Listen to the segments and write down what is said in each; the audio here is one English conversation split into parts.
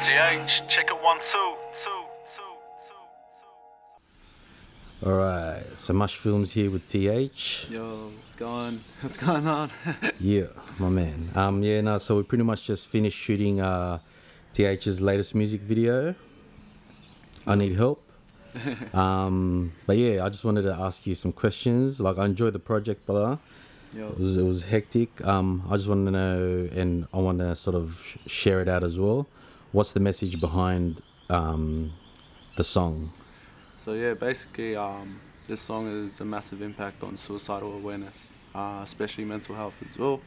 T-Aytch, check it 1 2 2 2 2. Alright, so Mush Films here with T-Aytch. Yo, what's going on? Yeah, my man. So we pretty much just finished shooting T-Aytch's latest music video. I Need Help. But yeah, I just wanted to ask you some questions. Like, I enjoyed the project, brother. Yo. It was hectic. I just wanted to know, and I want to sort of share it out as well. What's the message behind the song? So yeah, basically, this song is a massive impact on suicidal awareness, especially mental health as well.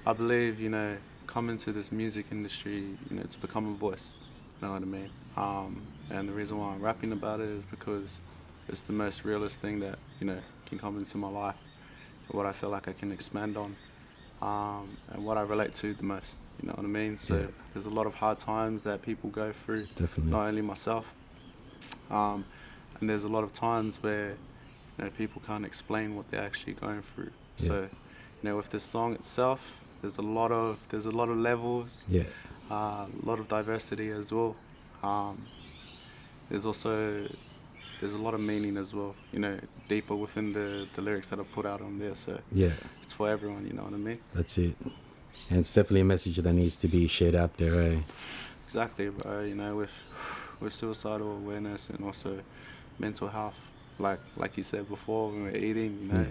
I believe, coming to this music industry, to become a voice, you know what I mean? And the reason why I'm rapping about it is because it's the most realist thing that, can come into my life, what I feel like I can expand on, and what I relate to the most, you know what I mean? So yeah. There's a lot of hard times that people go through, Definitely. not only myself, and there's a lot of times where, people can't explain what they're actually going through. Yeah. So, with this song itself, there's a lot of levels, Yeah. a lot of diversity as well. There's a lot of meaning as well, deeper within the lyrics that I put out on there. So Yeah. it's for everyone, you know what I mean? That's it. And it's definitely a message that needs to be shared out there, eh? Exactly, bro. With suicidal awareness and also mental health, like you said before when we were eating, Yeah.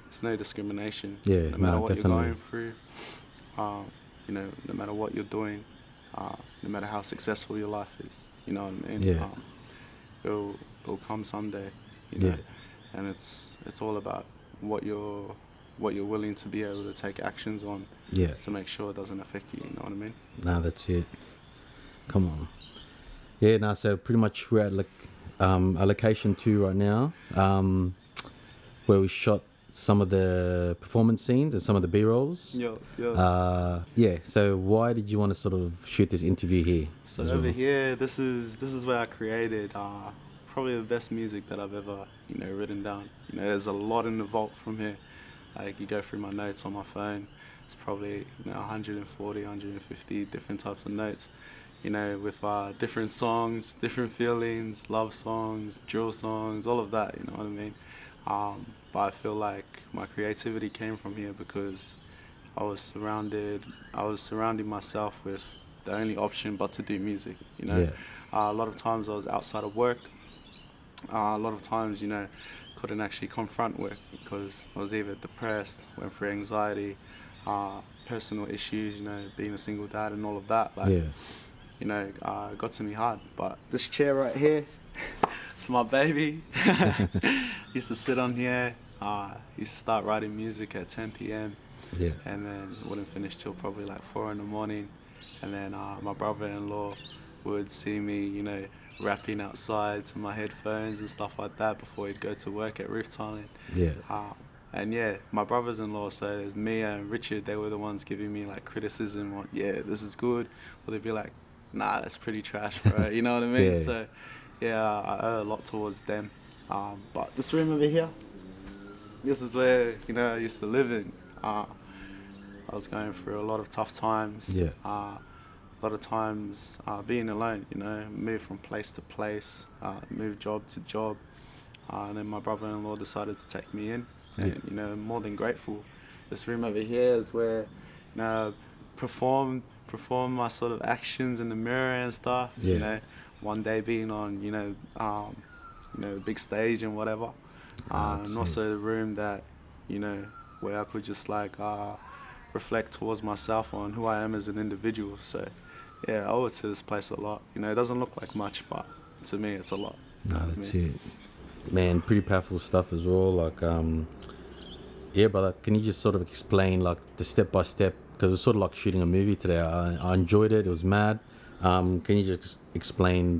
there's no discrimination. Yeah, no matter no, what definitely. you're going through, no matter what you're doing, no matter how successful your life is, you know what I mean? Yeah. It'll come someday, Yeah. and it's all about what you're willing to be able to take actions on, Yeah. to make sure it doesn't affect you, you know what I mean? Nah, that's it. Come on. Yeah, no, so pretty much we're at a location 2 right now, where we shot some of the performance scenes and some of the B-rolls. Yeah, so why did you want to sort of shoot this interview here? So as over well? here, this is where I created probably the best music that I've ever written down. There's a lot in the vault from here. Like, you go through my notes on my phone, it's probably 140, 150 different types of notes. With different songs, different feelings, love songs, drill songs, all of that. You know what I mean? But I feel like my creativity came from here because I was surrounding myself with the only option but to do music. Yeah. A lot of times I was outside of work. A lot of times, couldn't actually confront work because I was either depressed, went through anxiety, personal issues, being a single dad and all of that. It got to me hard. But this chair right here, it's my baby. Used to sit on here. Used to start writing music at 10 p.m. Yeah. and then wouldn't finish till probably like 4 in the morning. And then my brother-in-law would see me, rapping outside to my headphones and stuff like that before he'd go to work at Roof Tiling. Yeah. And yeah, my brothers-in-law, so there's me and Richard, they were the ones giving me like criticism on, yeah, this is good. Or they'd be like, nah, that's pretty trash, bro. You know what I mean? Yeah. So yeah, I owe a lot towards them. But this room over here, this is where, I used to live in. I was going through a lot of tough times. Yeah. A lot of times being alone, move from place to place, move job to job. And then my brother-in-law decided to take me in. And, more than grateful. This room over here is where, perform my sort of actions in the mirror and stuff. Yeah. One day being on, big stage and whatever. And also the room that, where I could just reflect towards myself on who I am as an individual. So yeah, I owe it to this place a lot. It doesn't look like much, but to me it's a lot. No, that's it. Man, pretty powerful stuff as well. Yeah, brother, can you just sort of explain the step by step? Because it's sort of like shooting a movie today. I enjoyed it. It was mad. Can you just explain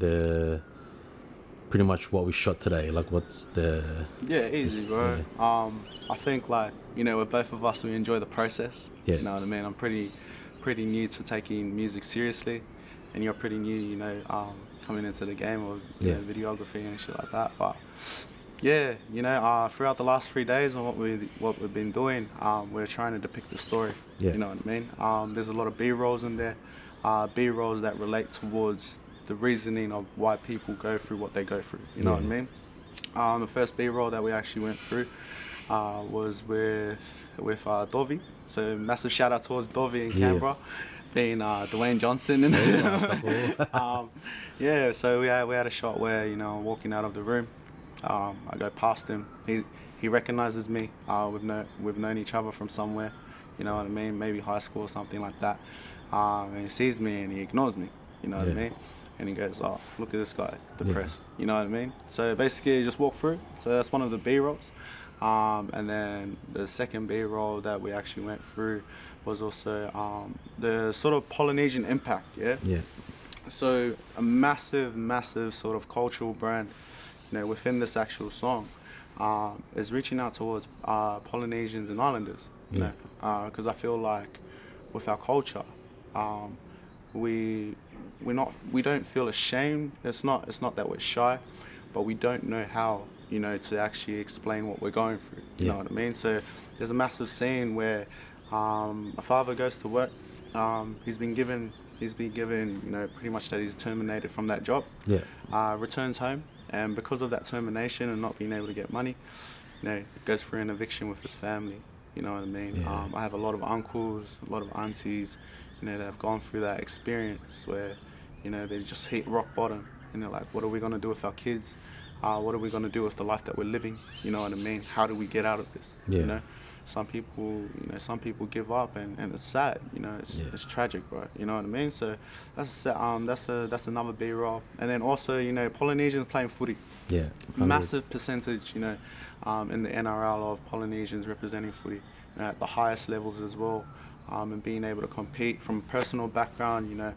pretty much what we shot today? What's the... Yeah, easy, bro. Yeah. I think with both of us, we enjoy the process. Yeah. You know what I mean? I'm pretty new to taking music seriously, and you're pretty new, coming into the game of videography and shit like that. But yeah, throughout the last 3 days and what we've been doing, we're trying to depict the story. Yeah. You know what I mean? There's a lot of B-rolls in there. B-rolls that relate towards the reasoning of why people go through what they go through. You know what I mean? The first B-roll that we actually went through was with Dovi. So massive shout out towards Dovi in Canberra, being Dwayne Johnson. And so we had a shot where, you know, I'm walking out of the room. I go past him. He recognizes me. We've known each other from somewhere. You know what I mean? Maybe high school or something like that. And he sees me and he ignores me. You know what I mean? And he goes, "Oh, look at this guy, depressed." You know what I mean? So basically, you just walk through. So that's one of the B-rolls. And then the second B-roll that we actually went through was also the sort of Polynesian impact. Yeah. So a massive sort of cultural brand, you know, within this actual song, is reaching out towards Polynesians and Islanders. You know, because I feel like with our culture, we don't feel ashamed. It's not that we're shy, but we don't know how, you know, to actually explain what we're going through. You know what I mean? So there's a massive scene where a father goes to work. He's been given, you know, pretty much that he's terminated from that job. Returns home, and because of that termination and not being able to get money, you know, goes through an eviction with his family. You know what I mean? I have a lot of uncles, a lot of aunties, you know, that have gone through that experience where, you know, they just hit rock bottom and they're like, what are we going to do with our kids? What are we going to do with the life that we're living? You know what I mean? How do we get out of this? You know, some people give up, and it's sad. You know, it's tragic, bro. You know what I mean? So that's another B-roll. And then also, you know, Polynesians playing footy. Massive percentage, you know, in the NRL of Polynesians representing footy, you know, at the highest levels as well, and being able to compete from a personal background. You know,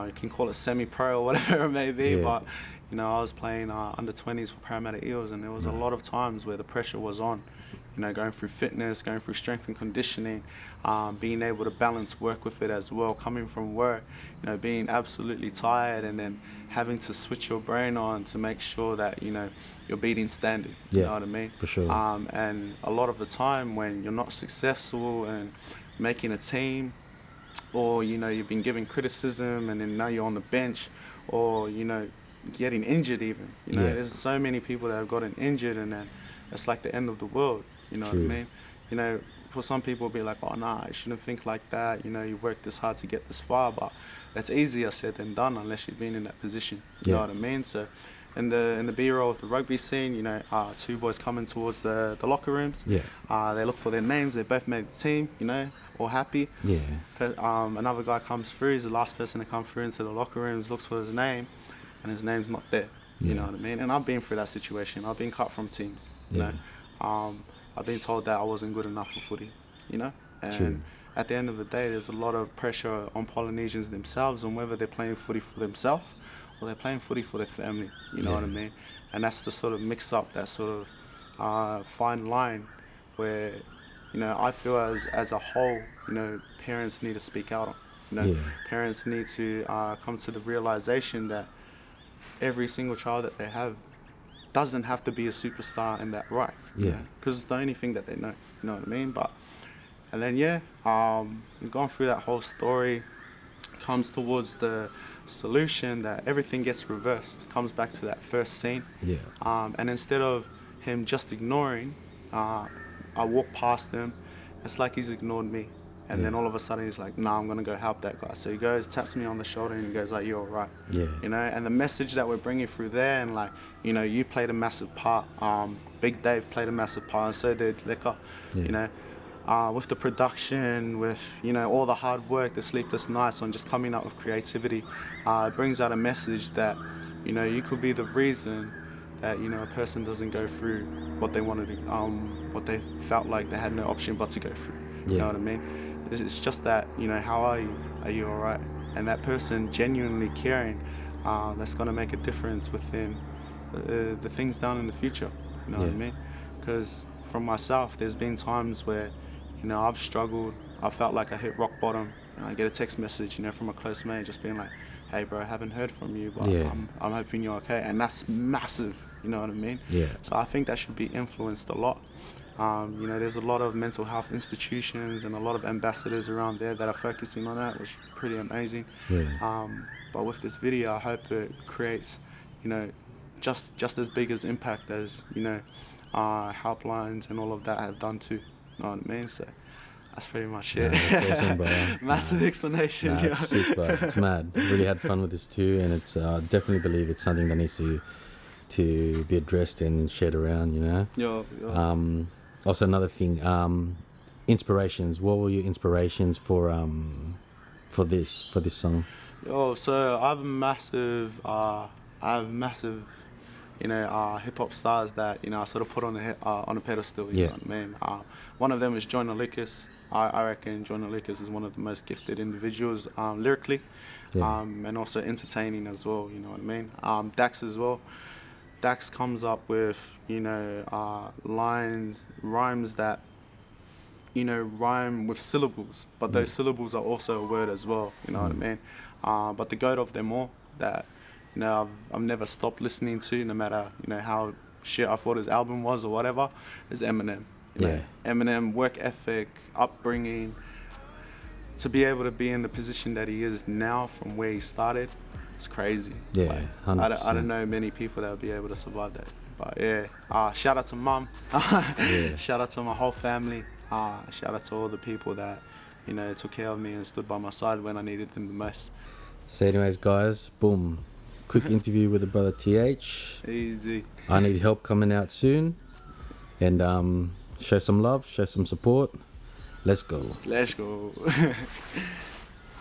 you can call it semi-pro or whatever it may be, but you know, I was playing under 20s for Parramatta Eels, and there was a lot of times where the pressure was on, you know, going through fitness, going through strength and conditioning, being able to balance work with it as well, coming from work, you know, being absolutely tired and then having to switch your brain on to make sure that, you know, you're beating standard, you know what I mean? For sure. And a lot of the time when you're not successful and making a team, or, you know, you've been given criticism and then now you're on the bench, or, you know, getting injured even, you know, there's so many people that have gotten injured, and then it's like the end of the world, you know what I mean? You know, for some people it'll be like, oh nah, you shouldn't think like that, you know, you worked this hard to get this far, but that's easier said than done unless you've been in that position, you know what I mean? So in the B-roll of the rugby scene, you know, two boys coming towards the locker rooms, they look for their names, they both made the team, you know, all happy. Another guy comes through, he's the last person to come through into the locker rooms, looks for his name, and his name's not there. You know what I mean? And I've been through that situation. I've been cut from teams. You know, I've been told that I wasn't good enough for footy. You know, and at the end of the day, there's a lot of pressure on Polynesians themselves on whether they're playing footy for themselves or they're playing footy for their family. You know what I mean? And that's the sort of mix up, that sort of fine line where, you know, I feel as a whole, you know, parents need to speak out on. You know, parents need to come to the realization that every single child that they have doesn't have to be a superstar in that right. Because it's the only thing that they know. You know what I mean? But, and then we've gone through that whole story, comes towards the solution that everything gets reversed, comes back to that first scene. And instead of him just ignoring, I walk past him, it's like he's ignored me. And then all of a sudden he's like, nah, I'm going to go help that guy. So he goes, taps me on the shoulder, and he goes like, you're all right. You know, and the message that we're bringing through there, and like, you know, you played a massive part. Big Dave played a massive part, and so did Liquor. You know, with the production, with, you know, all the hard work, the sleepless nights on just coming up with creativity, it brings out a message that, you know, you could be the reason that, you know, a person doesn't go through what they wanted to, what they felt like they had no option but to go through. You know what I mean? It's just that, you know, how are you? Are you all right? And that person genuinely caring, that's going to make a difference within the things down in the future. You know what I mean? Because from myself, there's been times where, you know, I've struggled. I felt like I hit rock bottom. And I get a text message, you know, from a close mate just being like, hey, bro, I haven't heard from you, but I'm hoping you're okay. And that's massive. You know what I mean? So I think that should be influenced a lot. You know, there's a lot of mental health institutions and a lot of ambassadors around there that are focusing on that, which is pretty amazing. Yeah. But with this video, I hope it creates, you know, just as big as impact as, you know, helplines and all of that have done too. You know what I mean? So that's pretty much it. That's awesome, bro. Massive explanation. Yeah. It's sick, bro. It's mad. Really had fun with this too, and it's definitely believe it's something that needs to be addressed and shared around. You know. Yeah. Also another thing, inspirations. What were your inspirations for this song? So I have massive, you know, hip hop stars that, you know, I sort of put on a pedestal. You know what I mean? One of them is Joyner Lucas. I reckon Joyner Lucas is one of the most gifted individuals lyrically, and also entertaining as well. You know what I mean? Dax as well. Dax comes up with, you know, rhymes that, you know, rhyme with syllables, but those syllables are also a word as well. You know what I mean? But the goat of them all that, you know, I've never stopped listening to, no matter, you know, how shit I thought his album was or whatever, is Eminem. You know, Eminem, work ethic, upbringing, to be able to be in the position that he is now from where he started, it's crazy. Yeah, like, 100%. I don't know many people that will be able to survive that. But yeah, shout out to mum, shout out to my whole family, shout out to all the people that, you know, took care of me and stood by my side when I needed them the most. So anyways, guys, boom. Quick interview with the brother T-Aytch. Easy. I need help coming out soon. And show some love, show some support. Let's go. Let's go.